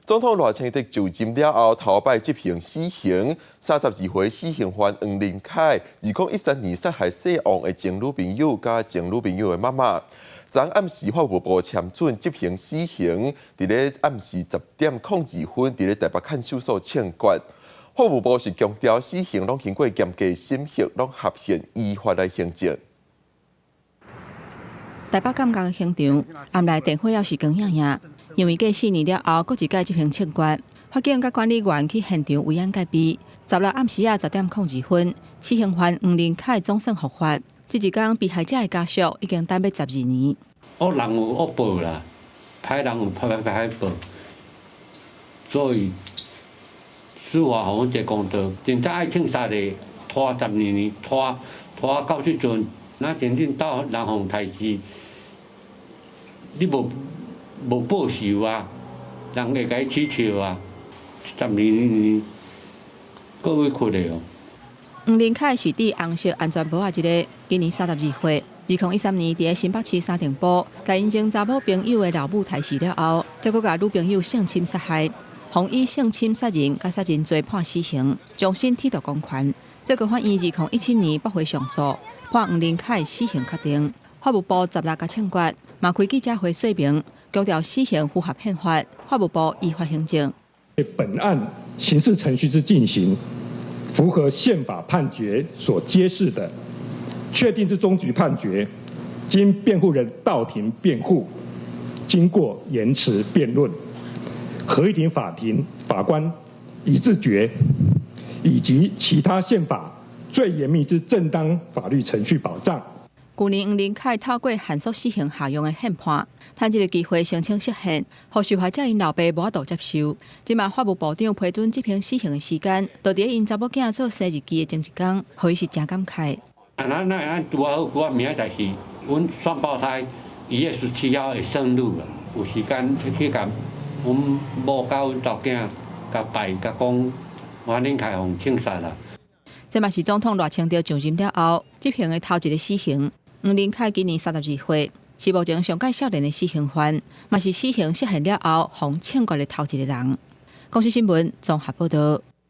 总统赖清德就任了后，头摆执行死刑。32岁死刑犯黄仁凯，2013年杀害姓王的前女朋友加前女朋友的妈妈。昨暗时法务部签准执行死刑，伫咧暗时10:02分，伫咧台北看守所枪决。法务部是强调死刑拢经过严格审核，拢合宪依法来行政。台北监狱刑场暗内电火要是光影影，因为过4年了后，搁一届执行枪决。法警甲管理员去现场维安戒备。16暗时10:02分，死刑犯黄仁凯总算复发。这一天，被害者的家属已经等要12年。恶人有恶报啦，歹人有歹报，所以司法互阮一个公道，真正爱枪杀的，拖12年，拖到即阵，那真正到人互杀死，你无报仇啊，人会甲伊取笑啊，12年，各位困的哦。黄仁凯是伫红色安全帽一个，今年32岁。2013年伫新北市三重埔，甲因前查某朋友的老母杀死了后，再搁甲女朋友性侵杀害，妨以性侵杀人甲杀人罪判死刑，终身剃度公权。最高法院2017年驳回上诉，判黄仁凯死刑确定。法务部16甲枪决，嘛开记者会说明，强调死刑符合宪法，法务部依法行政。本案刑事程序之进行，符合宪法判决所揭示的。确定之终局判决，经辩护人到庭辩护，经过言辞辩论，合议庭法庭法官一致决，以及其他宪法最严密之正当法律程序保障。去年黄仁凯透过限缩死刑下用的宪判，趁这个机会申请释宪，互受害者因老爸无法度接受。即马法务部长批准执行死刑的时间，就伫因查某囝做生日记的前一天，互伊是真感慨。咱拄好，我明仔载是阮双胞胎伊个17号会生日啦，有时间去甲阮某甲阮查某囝甲拜甲讲，黄仁凯互枪杀啦。这嘛是总统赖清德上任了后执行的头一个死刑。黄仁凯今年32岁，是目前上届少年的死刑犯，嘛是死刑释宪了后，互枪决的头一个人。公司新闻综合报道。